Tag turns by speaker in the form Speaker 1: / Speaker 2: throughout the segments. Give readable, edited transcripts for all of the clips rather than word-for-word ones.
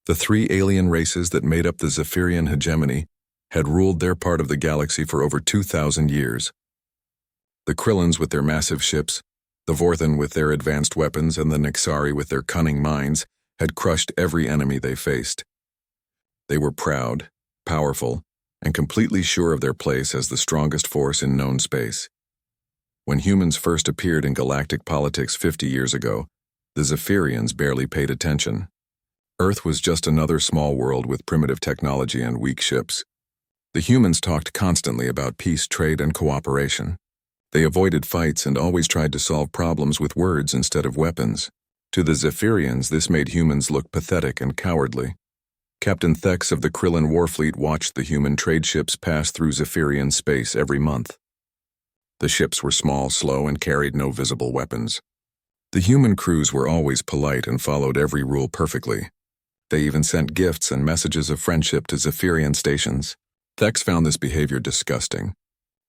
Speaker 1: The three alien races that made up the Zephyrian hegemony had ruled their part of the galaxy for over 2,000 years. The Krillins with their massive ships, the Vorthan with their advanced weapons, and the Nixari with their cunning minds had crushed every enemy they faced. They were proud, powerful, and completely sure of their place as the strongest force in known space. When humans first appeared in galactic politics 50 years ago, the Zephyrians barely paid attention. Earth was just another small world with primitive technology and weak ships. The humans talked constantly about peace, trade, and cooperation. They avoided fights and always tried to solve problems with words instead of weapons. To the Zephyrians, this made humans look pathetic and cowardly. Captain Thex of the Krillin Warfleet watched the human trade ships pass through Zephyrian space every month. The ships were small, slow, and carried no visible weapons. The human crews were always polite and followed every rule perfectly. They even sent gifts and messages of friendship to Zephyrian stations. Thex found this behavior disgusting.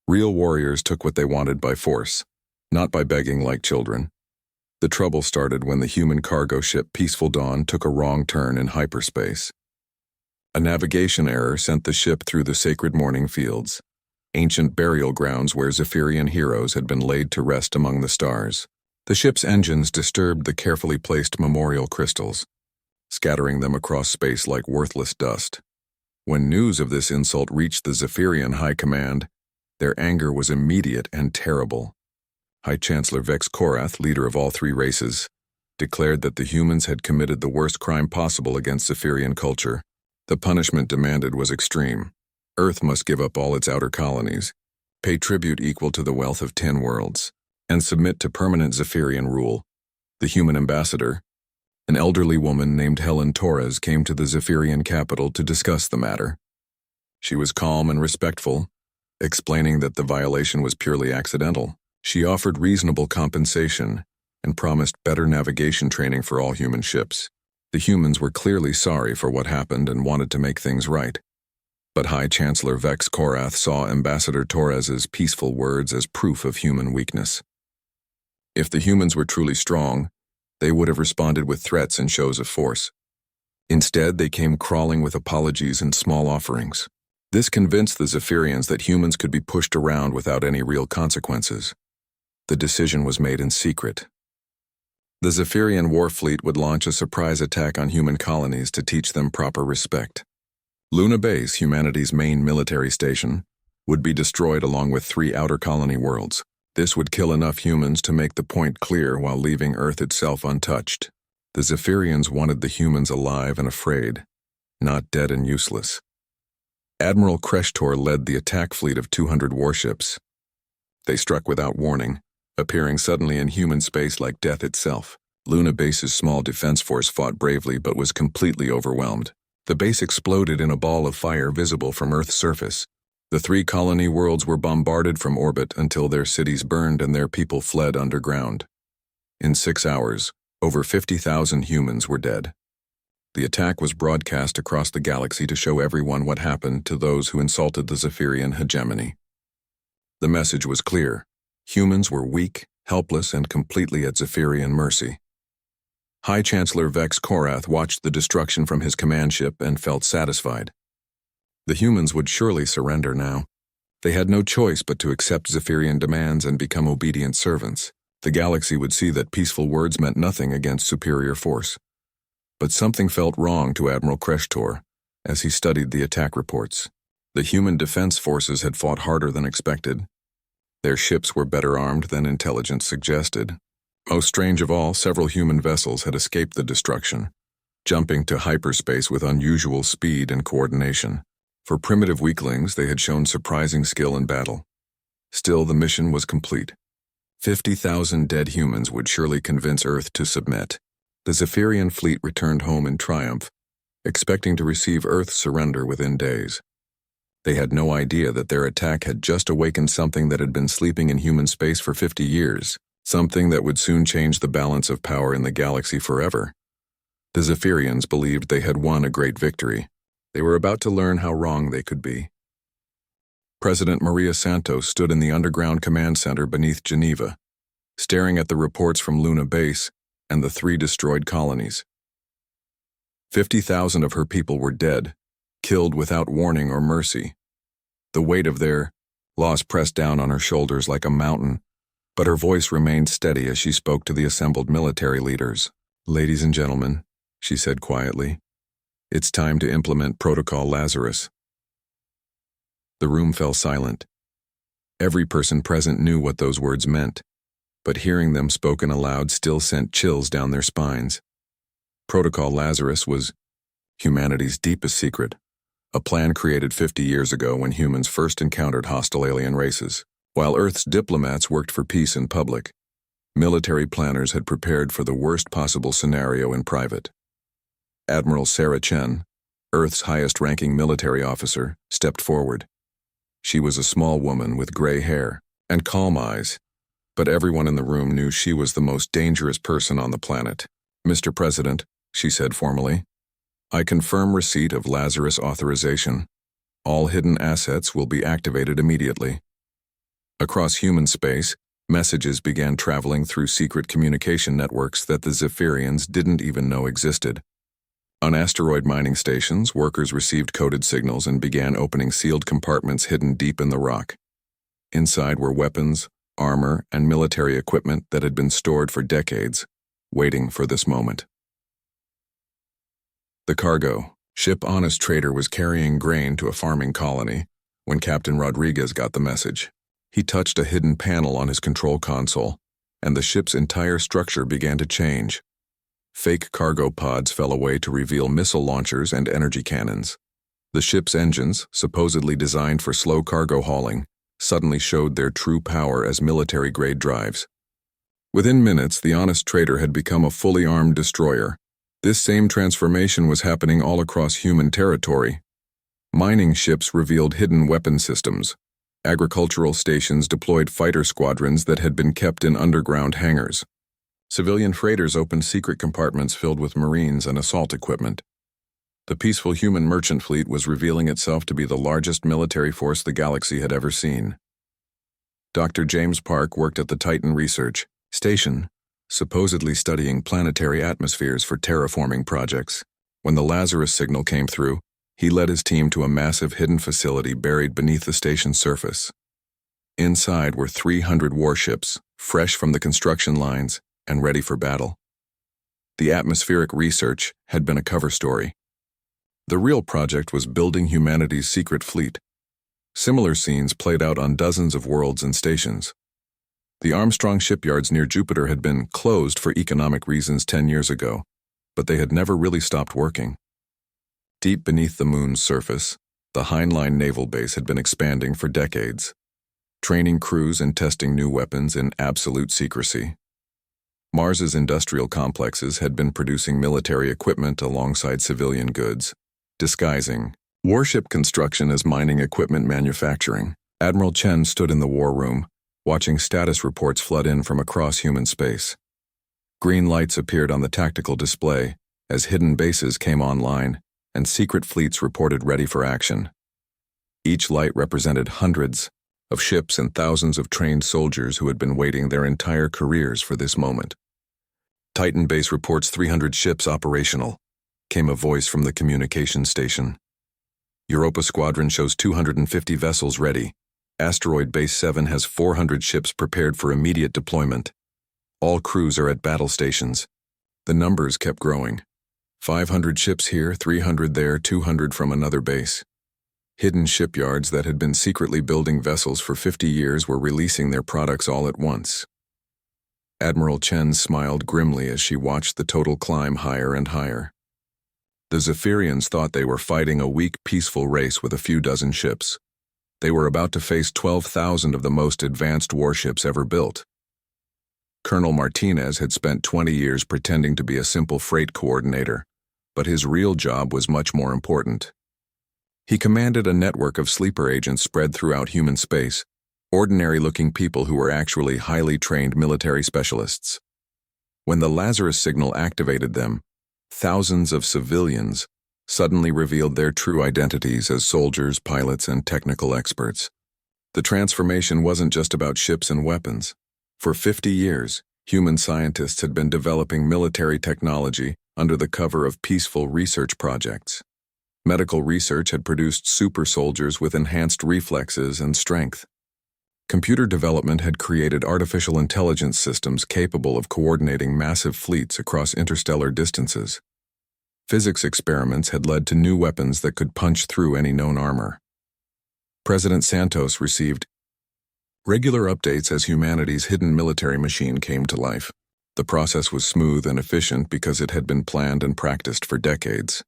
Speaker 1: Real warriors took what they wanted by force, not by begging like children. The trouble started when the human cargo ship Peaceful Dawn took a wrong turn in hyperspace. A navigation error sent the ship through the sacred morning fields, ancient burial grounds where Zephyrian heroes had been laid to rest among the stars. The ship's engines disturbed the carefully placed memorial crystals, scattering them across space like worthless dust. When news of this insult reached the Zephyrian High Command, their anger was immediate and terrible. High Chancellor Vex Korath, leader of all three races, declared that the humans had committed the worst crime possible against Zephyrian culture. The punishment demanded was extreme. Earth must give up all its outer colonies, pay tribute equal to the wealth of 10 worlds, and submit to permanent Zephyrian rule. The human ambassador, an elderly woman named Helen Torres, came to the Zephyrian capital to discuss the matter. She was calm and respectful, explaining that the violation was purely accidental. She offered reasonable compensation and promised better navigation training for all human ships. The humans were clearly sorry for what happened and wanted to make things right. But High Chancellor Vex Korath saw Ambassador Torres's peaceful words as proof of human weakness. If the humans were truly strong, they would have responded with threats and shows of force. Instead, they came crawling with apologies and small offerings. This convinced the Zephyrians that humans could be pushed around without any real consequences. The decision was made in secret. The Zephyrian Warfleet would launch a surprise attack on human colonies to teach them proper respect. Luna Base, humanity's main military station, would be destroyed along with 3 outer colony worlds. This would kill enough humans to make the point clear while leaving Earth itself untouched. The Zephyrians wanted the humans alive and afraid, not dead and useless. Admiral Kreshtor led the attack fleet of 200 warships. They struck without warning, appearing suddenly in human space like death itself. Luna Base's small defense force fought bravely but was completely overwhelmed. The base exploded in a ball of fire visible from Earth's surface. The 3 colony worlds were bombarded from orbit until their cities burned and their people fled underground. In 6 hours, over 50,000 humans were dead. The attack was broadcast across the galaxy to show everyone what happened to those who insulted the Zephyrian hegemony. The message was clear. Humans were weak, helpless, and completely at Zephyrian mercy. High Chancellor Vex Korath watched the destruction from his command ship and felt satisfied. The humans would surely surrender now. They had no choice but to accept Zephyrian demands and become obedient servants. The galaxy would see that peaceful words meant nothing against superior force. But something felt wrong to Admiral Kreshtor as he studied the attack reports. The human defense forces had fought harder than expected. Their ships were better armed than intelligence suggested. Most strange of all, several human vessels had escaped the destruction, jumping to hyperspace with unusual speed and coordination. For primitive weaklings, they had shown surprising skill in battle. Still, the mission was complete. 50,000 dead humans would surely convince Earth to submit. The Zephyrian fleet returned home in triumph, expecting to receive Earth's surrender within days. They had no idea that their attack had just awakened something that had been sleeping in human space for 50 years, something that would soon change the balance of power in the galaxy forever. The Zephyrians believed they had won a great victory. They were about to learn how wrong they could be. President Maria Santos stood in the underground command center beneath Geneva, staring at the reports from Luna Base and the 3 destroyed colonies. 50,000 of her people were dead, killed without warning or mercy. The weight of their loss pressed down on her shoulders like a mountain, but her voice remained steady as she spoke to the assembled military leaders. "Ladies and gentlemen," she said quietly, "it's time to implement Protocol Lazarus." The room fell silent. Every person present knew what those words meant, but hearing them spoken aloud still sent chills down their spines. Protocol Lazarus was humanity's deepest secret, a plan created 50 years ago when humans first encountered hostile alien races. While Earth's diplomats worked for peace in public, military planners had prepared for the worst possible scenario in private. Admiral Sarah Chen, Earth's highest-ranking military officer, stepped forward. She was a small woman with gray hair and calm eyes, but everyone in the room knew she was the most dangerous person on the planet. "Mr. President," she said formally, "I confirm receipt of Lazarus authorization. All hidden assets will be activated immediately." Across human space, messages began traveling through secret communication networks that the Zephyrians didn't even know existed. On asteroid mining stations, workers received coded signals and began opening sealed compartments hidden deep in the rock. Inside were weapons, armor, and military equipment that had been stored for decades, waiting for this moment. The cargo ship Honest Trader was carrying grain to a farming colony when Captain Rodriguez got the message. He touched a hidden panel on his control console, and the ship's entire structure began to change. Fake cargo pods fell away to reveal missile launchers and energy cannons. The ship's engines, supposedly designed for slow cargo hauling, suddenly showed their true power as military-grade drives. Within minutes, the Honest Trader had become a fully armed destroyer. This same transformation was happening all across human territory. Mining ships revealed hidden weapon systems. Agricultural stations deployed fighter squadrons that had been kept in underground hangars. Civilian freighters opened secret compartments filled with Marines and assault equipment. The peaceful human merchant fleet was revealing itself to be the largest military force the galaxy had ever seen. Dr. James Park worked at the Titan Research Station, supposedly studying planetary atmospheres for terraforming projects. When the Lazarus signal came through, he led his team to a massive hidden facility buried beneath the station's surface. Inside were 300 warships, fresh from the construction lines and ready for battle. The atmospheric research had been a cover story. The real project was building humanity's secret fleet. Similar scenes played out on dozens of worlds and stations. The Armstrong shipyards near Jupiter had been closed for economic reasons 10 years ago, but they had never really stopped working. Deep beneath the moon's surface, the Heinlein Naval Base had been expanding for decades, training crews and testing new weapons in absolute secrecy. Mars's industrial complexes had been producing military equipment alongside civilian goods, disguising warship construction as mining equipment manufacturing. Admiral Chen stood in the war room, watching status reports flood in from across human space. Green lights appeared on the tactical display as hidden bases came online and secret fleets reported ready for action. Each light represented hundreds of ships and thousands of trained soldiers who had been waiting their entire careers for this moment. Titan Base reports 300 ships operational, came a voice from the communication station. Europa Squadron shows 250 vessels ready. Asteroid Base 7 has 400 ships prepared for immediate deployment. All crews are at battle stations. The numbers kept growing. 500 ships here, 300 there, 200 from another base. Hidden shipyards that had been secretly building vessels for 50 years were releasing their products all at once. Admiral Chen smiled grimly as she watched the total climb higher and higher. The Zephyrians thought they were fighting a weak, peaceful race with a few dozen ships. They were about to face 12,000 of the most advanced warships ever built. Colonel Martinez had spent 20 years pretending to be a simple freight coordinator, but his real job was much more important. He commanded a network of sleeper agents spread throughout human space, ordinary-looking people who were actually highly trained military specialists. When the Lazarus signal activated them, thousands of civilians suddenly revealed their true identities as soldiers, pilots, and technical experts. The transformation wasn't just about ships and weapons. For 50 years, human scientists had been developing military technology under the cover of peaceful research projects. Medical research had produced super soldiers with enhanced reflexes and strength. Computer development had created artificial intelligence systems capable of coordinating massive fleets across interstellar distances. Physics experiments had led to new weapons that could punch through any known armor. President Santos received regular updates as humanity's hidden military machine came to life. The process was smooth and efficient because it had been planned and practiced for decades.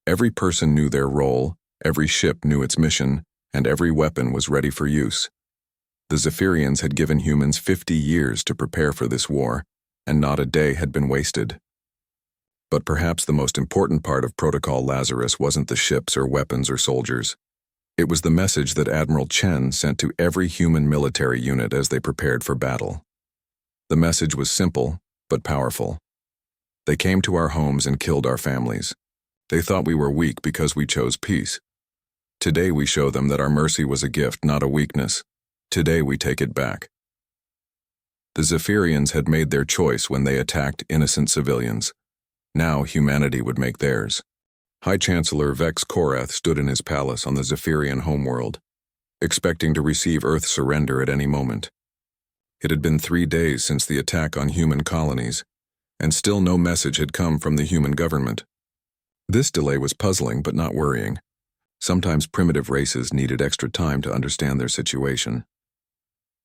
Speaker 1: Every person knew their role, every ship knew its mission, and every weapon was ready for use. The Zephyrians had given humans 50 years to prepare for this war, and not a day had been wasted. But perhaps the most important part of Protocol Lazarus wasn't the ships or weapons or soldiers. It was the message that Admiral Chen sent to every human military unit as they prepared for battle. The message was simple, but powerful. They came to our homes and killed our families. They thought we were weak because we chose peace. Today we show them that our mercy was a gift, not a weakness. Today we take it back. The Zephyrians had made their choice when they attacked innocent civilians. Now humanity would make theirs. High Chancellor Vex Korath stood in his palace on the Zephyrian homeworld, expecting to receive Earth's surrender at any moment. It had been 3 days since the attack on human colonies, and still no message had come from the human government. This delay was puzzling but not worrying. Sometimes primitive races needed extra time to understand their situation.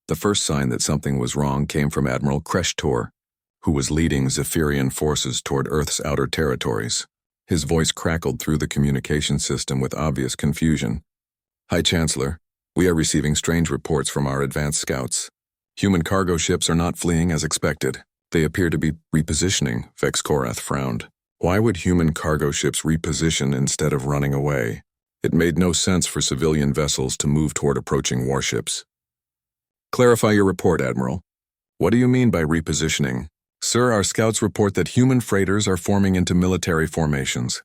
Speaker 1: The first sign that something was wrong came from Admiral Kreshtor, who was leading Zephyrian forces toward Earth's outer territories. His voice crackled through the communication system with obvious confusion. "High Chancellor, we are receiving strange reports from our advanced scouts. Human cargo ships are not fleeing as expected. They appear to be repositioning," Vex Korath frowned. Why would human cargo ships reposition instead of running away? It made no sense for civilian vessels to move toward approaching warships. "Clarify your report, Admiral. What do you mean by repositioning?" "Sir, our scouts report that human freighters are forming into military formations.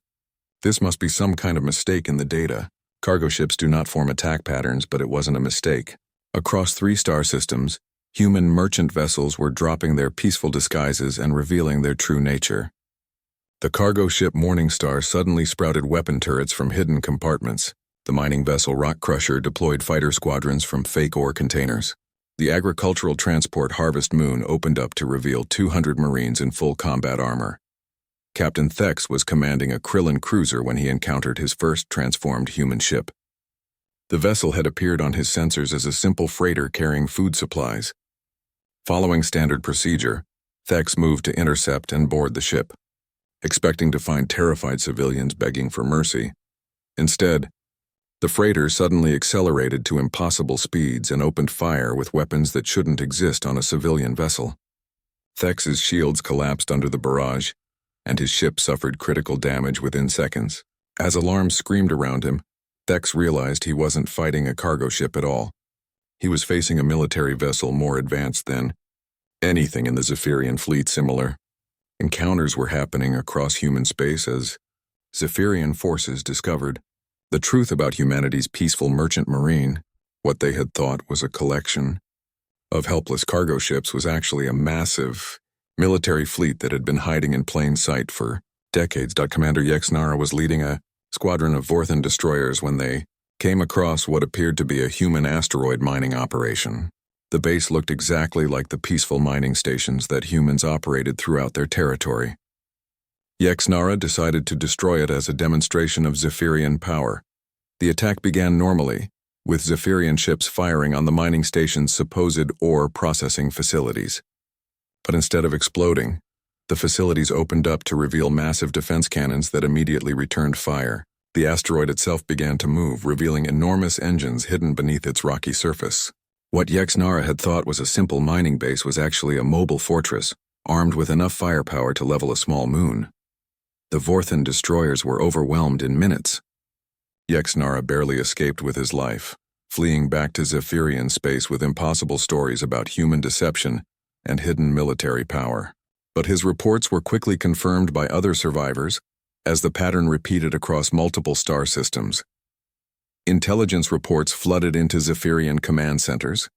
Speaker 1: This must be some kind of mistake in the data. Cargo ships do not form attack patterns, but it wasn't a mistake. Across 3 star systems, human merchant vessels were dropping their peaceful disguises and revealing their true nature. The cargo ship Morningstar suddenly sprouted weapon turrets from hidden compartments. The mining vessel Rock Crusher deployed fighter squadrons from fake ore containers. The agricultural transport Harvest Moon opened up to reveal 200 Marines in full combat armor. Captain Thex was commanding a Krillin cruiser when he encountered his first transformed human ship. The vessel had appeared on his sensors as a simple freighter carrying food supplies. Following standard procedure, Thex moved to intercept and board the ship, expecting to find terrified civilians begging for mercy. Instead, the freighter suddenly accelerated to impossible speeds and opened fire with weapons that shouldn't exist on a civilian vessel. Thex's shields collapsed under the barrage, and his ship suffered critical damage within seconds. As alarms screamed around him, Thex realized he wasn't fighting a cargo ship at all. He was facing a military vessel more advanced than anything in the Zephyrian fleet similar. Encounters were happening across human space as Zephyrian forces discovered the truth about humanity's peaceful merchant marine. What they had thought was a collection of helpless cargo ships was actually a massive military fleet that had been hiding in plain sight for decades. Commander Yexnara was leading a squadron of Vorthan destroyers when they came across what appeared to be a human asteroid mining operation. The base looked exactly like the peaceful mining stations that humans operated throughout their territory. Yexnara decided to destroy it as a demonstration of Zephyrian power. The attack began normally, with Zephyrian ships firing on the mining station's supposed ore processing facilities. But instead of exploding, the facilities opened up to reveal massive defense cannons that immediately returned fire. The asteroid itself began to move, revealing enormous engines hidden beneath its rocky surface. What Yexnara had thought was a simple mining base was actually a mobile fortress, armed with enough firepower to level a small moon. The Vorthan destroyers were overwhelmed in minutes. Yexnara barely escaped with his life, fleeing back to Zephyrian space with impossible stories about human deception and hidden military power. But his reports were quickly confirmed by other survivors, as the pattern repeated across multiple star systems. Intelligence reports flooded into Zephyrian command centers,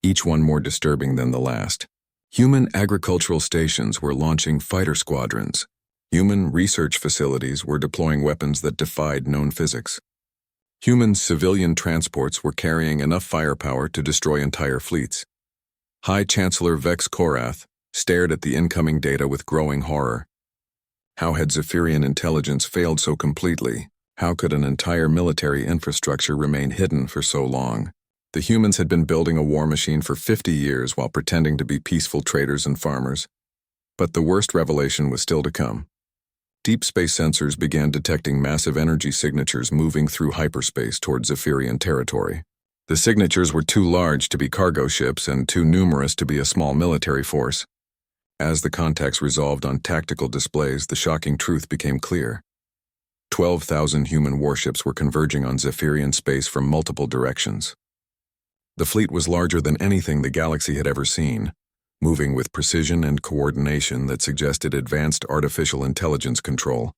Speaker 1: each one more disturbing than the last. Human agricultural stations were launching fighter squadrons, Human research facilities were deploying weapons that defied known physics. Human civilian transports were carrying enough firepower to destroy entire fleets. High Chancellor Vex Korath stared at the incoming data with growing horror. How had Zephyrian intelligence failed so completely? How could an entire military infrastructure remain hidden for so long? The humans had been building a war machine for 50 years while pretending to be peaceful traders and farmers. But the worst revelation was still to come. Deep space sensors began detecting massive energy signatures moving through hyperspace toward Zephyrian territory. The signatures were too large to be cargo ships and too numerous to be a small military force. As the contacts resolved on tactical displays, the shocking truth became clear. 12,000 human warships were converging on Zephyrian space from multiple directions. The fleet was larger than anything the galaxy had ever seen, moving with precision and coordination that suggested advanced artificial intelligence control.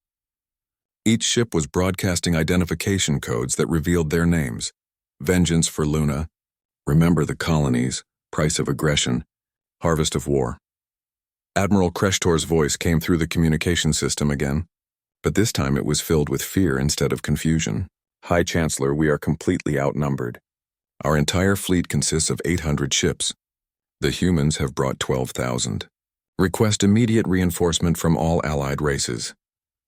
Speaker 1: Each ship was broadcasting identification codes that revealed their names: Vengeance for Luna, Remember the Colonies, Price of Aggression, Harvest of War. Admiral Kreshtor's voice came through the communication system again, but this time it was filled with fear instead of confusion. High Chancellor, we are completely outnumbered. Our entire fleet consists of 800 ships. The humans have brought 12,000. Request immediate reinforcement from all allied races.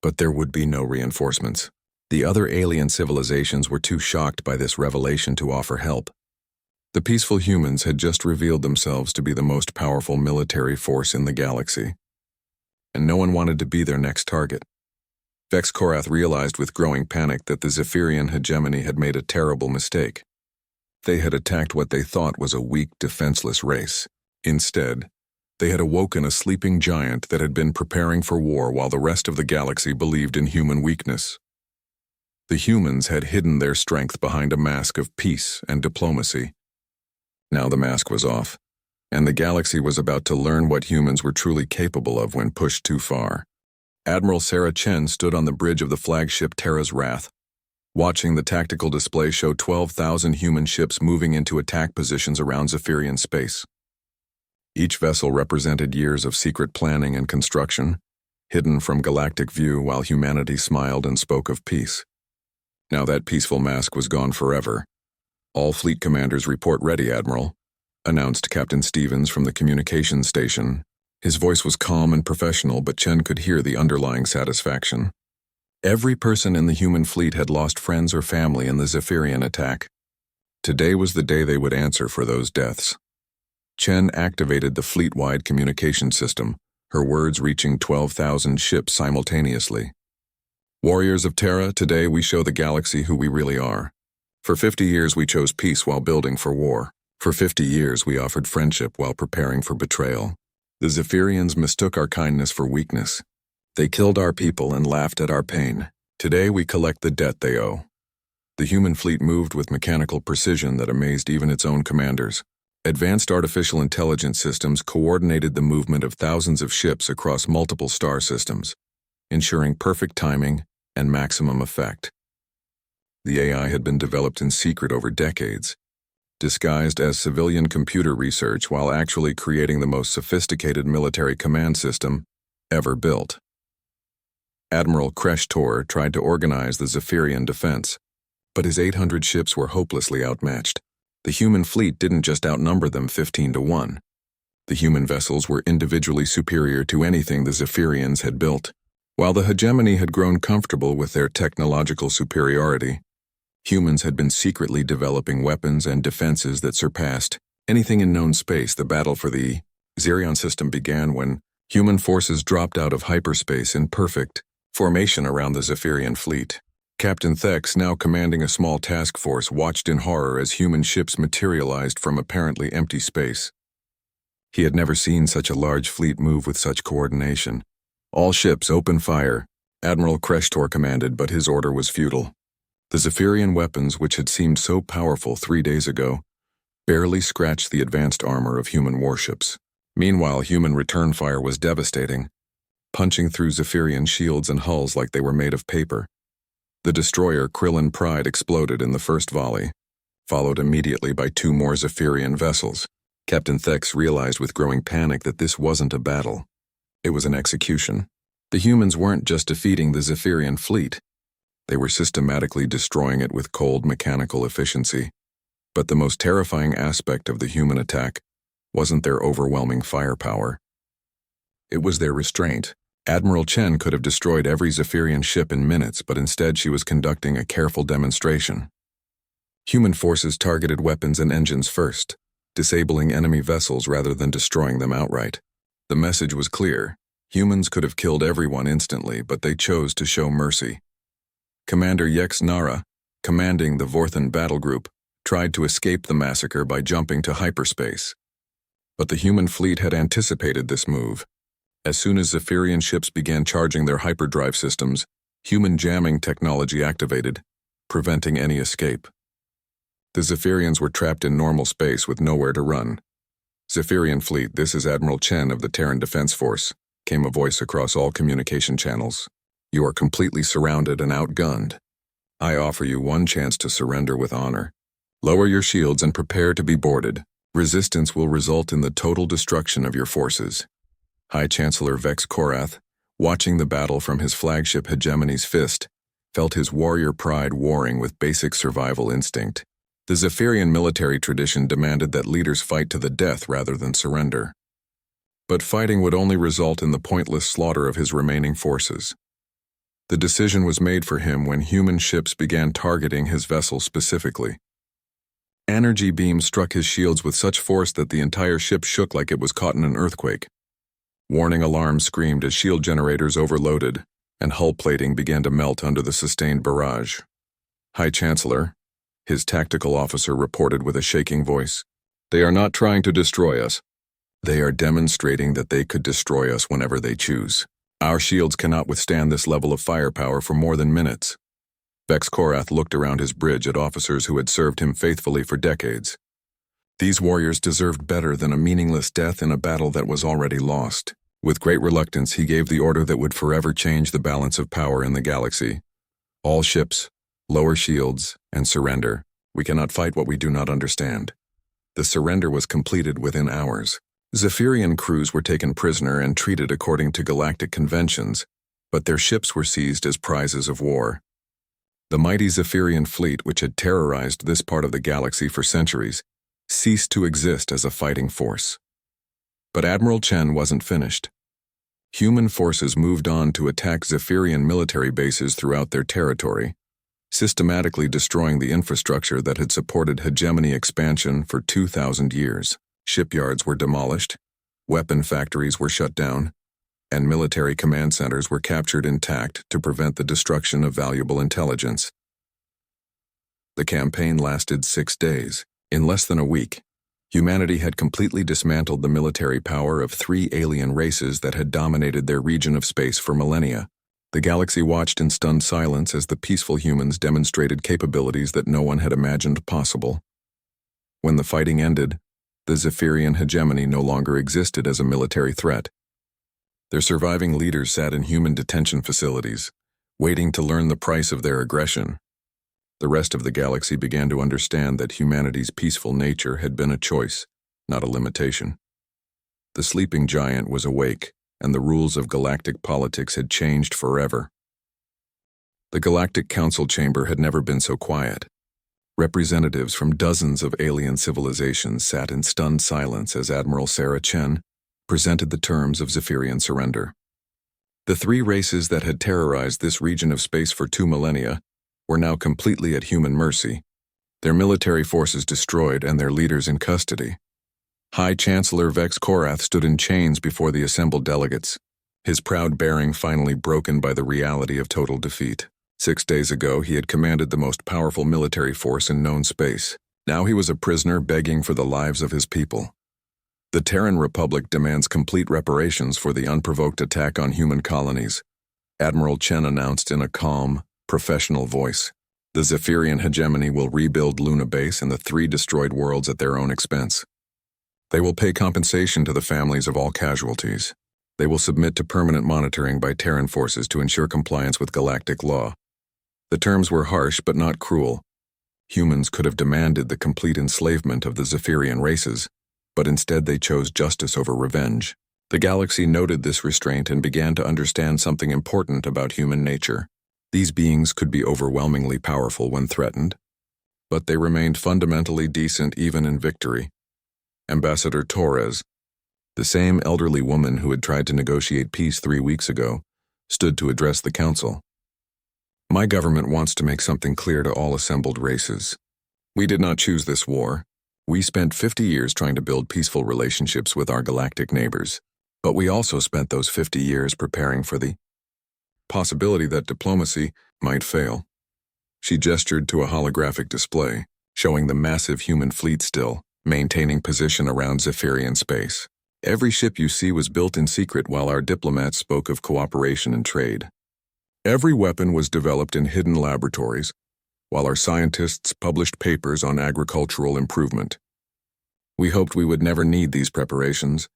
Speaker 1: But there would be no reinforcements. The other alien civilizations were too shocked by this revelation to offer help. The peaceful humans had just revealed themselves to be the most powerful military force in the galaxy. And no one wanted to be their next target. Vex Korath realized with growing panic that the Zephyrian hegemony had made a terrible mistake. They had attacked what they thought was a weak, defenseless race. Instead, they had awoken a sleeping giant that had been preparing for war while the rest of the galaxy believed in human weakness. The humans had hidden their strength behind a mask of peace and diplomacy. Now the mask was off, and the galaxy was about to learn what humans were truly capable of when pushed too far. Admiral Sarah Chen stood on the bridge of the flagship Terra's Wrath, watching the tactical display show 12,000 human ships moving into attack positions around Zephyrian space. Each vessel represented years of secret planning and construction, hidden from galactic view while humanity smiled and spoke of peace. Now that peaceful mask was gone forever. All fleet commanders report ready, Admiral, announced Captain Stevens from the communications station. His voice was calm and professional, but Chen could hear the underlying satisfaction. Every person in the human fleet had lost friends or family in the Zephyrian attack. Today was the day they would answer for those deaths. Chen activated the fleet-wide communication system, her words reaching 12,000 ships simultaneously. Warriors of Terra, today we show the galaxy who we really are. For 50 years we chose peace while building for war. For 50 years we offered friendship while preparing for betrayal. The Zephyrians mistook our kindness for weakness. They killed our people and laughed at our pain. Today we collect the debt they owe. The human fleet moved with mechanical precision that amazed even its own commanders. Advanced artificial intelligence systems coordinated the movement of thousands of ships across multiple star systems, ensuring perfect timing and maximum effect. The AI had been developed in secret over decades, disguised as civilian computer research while actually creating the most sophisticated military command system ever built. Admiral Kreshtor tried to organize the Zephyrian defense, but his 800 ships were hopelessly outmatched. The human fleet didn't just outnumber them 15-1. The human vessels were individually superior to anything the Zephyrians had built. While the hegemony had grown comfortable with their technological superiority, humans had been secretly developing weapons and defenses that surpassed anything in known space. The battle for the Zerion system began when human forces dropped out of hyperspace in perfect formation around the Zephyrian fleet. Captain Thex, now commanding a small task force, watched in horror as human ships materialized from apparently empty space. He had never seen such a large fleet move with such coordination. All ships open fire, Admiral Kreshtor commanded, but his order was futile. The Zephyrian weapons, which had seemed so powerful 3 days ago, barely scratched the advanced armor of human warships. Meanwhile, human return fire was devastating, punching through Zephyrian shields and hulls like they were made of paper. The destroyer Krillin Pride exploded in the first volley, followed immediately by 2 more Zephyrian vessels. Captain Thex realized with growing panic that this wasn't a battle. It was an execution. The humans weren't just defeating the Zephyrian fleet. They were systematically destroying it with cold mechanical efficiency. But the most terrifying aspect of the human attack wasn't their overwhelming firepower. It was their restraint. Admiral Chen could have destroyed every Zephyrian ship in minutes, but instead she was conducting a careful demonstration. Human forces targeted weapons and engines first, disabling enemy vessels rather than destroying them outright. The message was clear. Humans could have killed everyone instantly, but they chose to show mercy. Commander Yex Nara, commanding the Vorthan battle group, tried to escape the massacre by jumping to hyperspace. But the human fleet had anticipated this move. As soon as Zephyrian ships began charging their hyperdrive systems, human jamming technology activated, preventing any escape. The Zephyrians were trapped in normal space with nowhere to run. "Zephyrian fleet, this is Admiral Chen of the Terran Defense Force," came a voice across all communication channels. "You are completely surrounded and outgunned. I offer you one chance to surrender with honor. Lower your shields and prepare to be boarded. Resistance will result in the total destruction of your forces." High Chancellor Vex Korath, watching the battle from his flagship Hegemony's fist, felt his warrior pride warring with basic survival instinct. The Zephyrian military tradition demanded that leaders fight to the death rather than surrender. But fighting would only result in the pointless slaughter of his remaining forces. The decision was made for him when human ships began targeting his vessel specifically. Energy beams struck his shields with such force that the entire ship shook like it was caught in an earthquake. Warning alarms screamed as shield generators overloaded, and hull plating began to melt under the sustained barrage. "High Chancellor," his tactical officer reported with a shaking voice, "they are not trying to destroy us. They are demonstrating that they could destroy us whenever they choose. Our shields cannot withstand this level of firepower for more than minutes." Vex Korath looked around his bridge at officers who had served him faithfully for decades. These warriors deserved better than a meaningless death in a battle that was already lost. With great reluctance, he gave the order that would forever change the balance of power in the galaxy. "All ships, lower shields, and surrender. We cannot fight what we do not understand." The surrender was completed within hours. Zephyrian crews were taken prisoner and treated according to galactic conventions, but their ships were seized as prizes of war. The mighty Zephyrian fleet, which had terrorized this part of the galaxy for centuries, ceased to exist as a fighting force. But Admiral Chen wasn't finished. Human forces moved on to attack Zephyrian military bases throughout their territory, systematically destroying the infrastructure that had supported hegemony expansion for 2,000 years. Shipyards were demolished, weapon factories were shut down, and military command centers were captured intact to prevent the destruction of valuable intelligence. The campaign lasted 6 days. In less than a week, humanity had completely dismantled the military power of 3 alien races that had dominated their region of space for millennia. The galaxy watched in stunned silence as the peaceful humans demonstrated capabilities that no one had imagined possible. When the fighting ended, the Zephyrian hegemony no longer existed as a military threat. Their surviving leaders sat in human detention facilities, waiting to learn the price of their aggression. The rest of the galaxy began to understand that humanity's peaceful nature had been a choice, not a limitation. The sleeping giant was awake, and the rules of galactic politics had changed forever. The Galactic Council chamber had never been so quiet. Representatives from dozens of alien civilizations sat in stunned silence as Admiral Sarah Chen presented the terms of Zephyrian surrender. The 3 races that had terrorized this region of space for 2 millennia were now completely at human mercy, their military forces destroyed and their leaders in custody. High Chancellor Vex Korath stood in chains before the assembled delegates, his proud bearing finally broken by the reality of total defeat. 6 days ago, he had commanded the most powerful military force in known space. Now he was a prisoner begging for the lives of his people. The Terran Republic demands complete reparations for the unprovoked attack on human colonies, Admiral Chen announced in a calm, professional voice. The Zephyrian hegemony will rebuild Luna Base and the 3 destroyed worlds at their own expense. They will pay compensation to the families of all casualties. They will submit to permanent monitoring by Terran forces to ensure compliance with galactic law. The terms were harsh but not cruel. Humans could have demanded the complete enslavement of the Zephyrian races, but instead they chose justice over revenge. The galaxy noted this restraint and began to understand something important about human nature. These beings could be overwhelmingly powerful when threatened, but they remained fundamentally decent even in victory. Ambassador Torres, the same elderly woman who had tried to negotiate peace 3 weeks ago, stood to address the council. My government wants to make something clear to all assembled races. We did not choose this war. We spent 50 years trying to build peaceful relationships with our galactic neighbors, but we also spent those 50 years preparing for the possibility that diplomacy might fail. She gestured to a holographic display, showing the massive human fleet still maintaining position around Zephyrian space. Every ship you see was built in secret while our diplomats spoke of cooperation and trade. Every weapon was developed in hidden laboratories, while our scientists published papers on agricultural improvement. We hoped we would never need these preparations,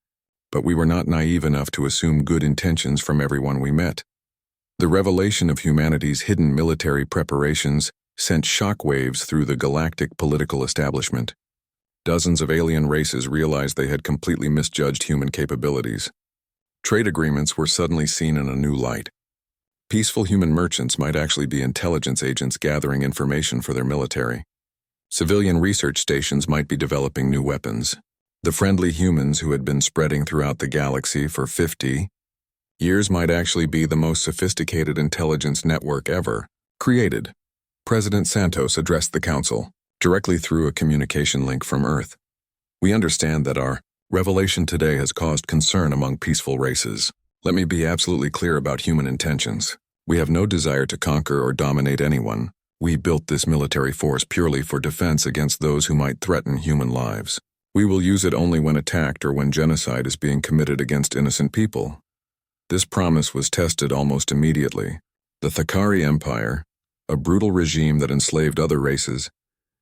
Speaker 1: but we were not naive enough to assume good intentions from everyone we met. The revelation of humanity's hidden military preparations sent shockwaves through the galactic political establishment. Dozens of alien races realized they had completely misjudged human capabilities. Trade agreements were suddenly seen in a new light. Peaceful human merchants might actually be intelligence agents gathering information for their military. Civilian research stations might be developing new weapons. The friendly humans who had been spreading throughout the galaxy for 50 years might actually be the most sophisticated intelligence network ever created. President Santos addressed the council directly through a communication link from Earth. We understand that our revelation today has caused concern among peaceful races. Let me be absolutely clear about human intentions. We have no desire to conquer or dominate anyone. We built this military force purely for defense against those who might threaten human lives. We will use it only when attacked or when genocide is being committed against innocent people. This promise was tested almost immediately. The Thakari Empire, a brutal regime that enslaved other races,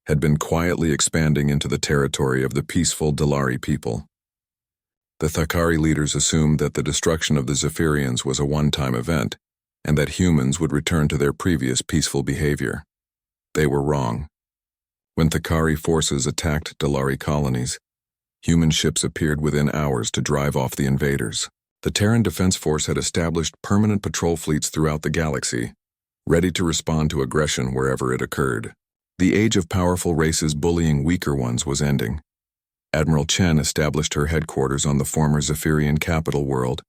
Speaker 1: had been quietly expanding into the territory of the peaceful Dalari people. The Thakari leaders assumed that the destruction of the Zephyrians was a one-time event, and that humans would return to their previous peaceful behavior. They were wrong. When Thakari forces attacked Dalari colonies, human ships appeared within hours to drive off the invaders. The Terran Defense Force had established permanent patrol fleets throughout the galaxy, ready to respond to aggression wherever it occurred. The age of powerful races bullying weaker ones was ending. Admiral Chen established her headquarters on the former Zephyrian capital world,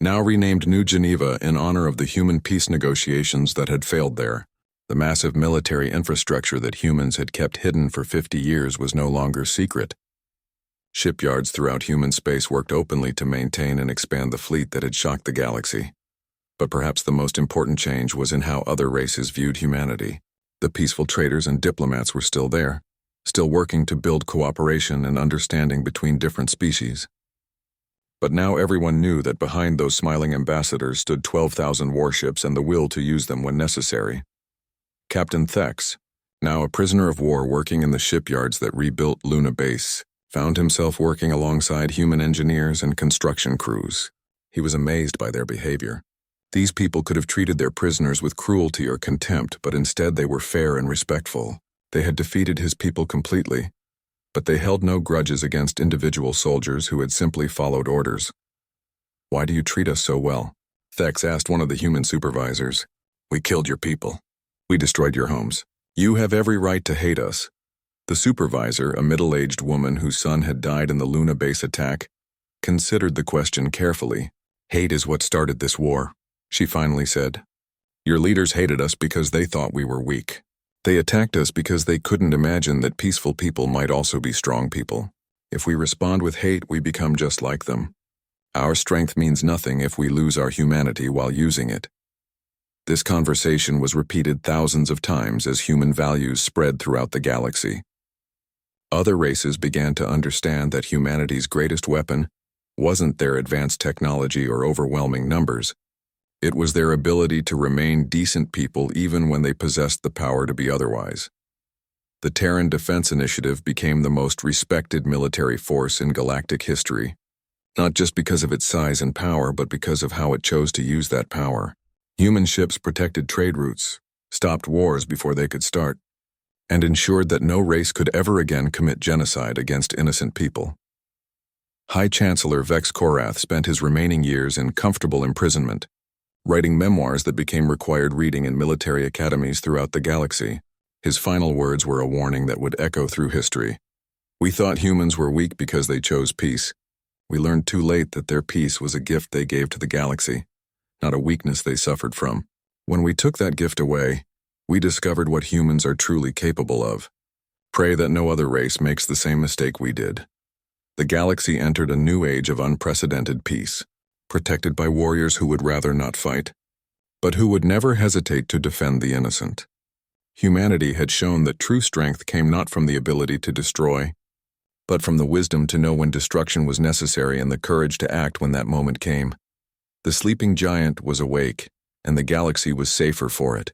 Speaker 1: now renamed New Geneva in honor of the human peace negotiations that had failed there. The massive military infrastructure that humans had kept hidden for 50 years was no longer secret. Shipyards throughout human space worked openly to maintain and expand the fleet that had shocked the galaxy. But perhaps the most important change was in how other races viewed humanity. The peaceful traders and diplomats were still there, still working to build cooperation and understanding between different species. But now everyone knew that behind those smiling ambassadors stood 12,000 warships and the will to use them when necessary. Captain Thex, now a prisoner of war working in the shipyards that rebuilt Luna Base, found himself working alongside human engineers and construction crews. He was amazed by their behavior. These people could have treated their prisoners with cruelty or contempt, but instead they were fair and respectful. They had defeated his people completely, but they held no grudges against individual soldiers who had simply followed orders. "Why do you treat us so well?" Thex asked one of the human supervisors. "We killed your people. We destroyed your homes. You have every right to hate us." The supervisor, a middle-aged woman whose son had died in the Luna Base attack, considered the question carefully. "Hate is what started this war," she finally said. "Your leaders hated us because they thought we were weak. They attacked us because they couldn't imagine that peaceful people might also be strong people. If we respond with hate, we become just like them. Our strength means nothing if we lose our humanity while using it." This conversation was repeated thousands of times as human values spread throughout the galaxy. Other races began to understand that humanity's greatest weapon wasn't their advanced technology or overwhelming numbers. It was their ability to remain decent people even when they possessed the power to be otherwise. The Terran Defense Initiative became the most respected military force in galactic history, not just because of its size and power, but because of how it chose to use that power. Human ships protected trade routes, stopped wars before they could start, and ensured that no race could ever again commit genocide against innocent people. High Chancellor Vex Korath spent his remaining years in comfortable imprisonment, writing memoirs that became required reading in military academies throughout the galaxy. His final words were a warning that would echo through history. We thought humans were weak because they chose peace. We learned too late that their peace was a gift they gave to the galaxy, not a weakness they suffered from. When we took that gift away, we discovered what humans are truly capable of. Pray that no other race makes the same mistake we did. The galaxy entered a new age of unprecedented peace, protected by warriors who would rather not fight, but who would never hesitate to defend the innocent. Humanity had shown that true strength came not from the ability to destroy, but from the wisdom to know when destruction was necessary and the courage to act when that moment came. The sleeping giant was awake, and the galaxy was safer for it.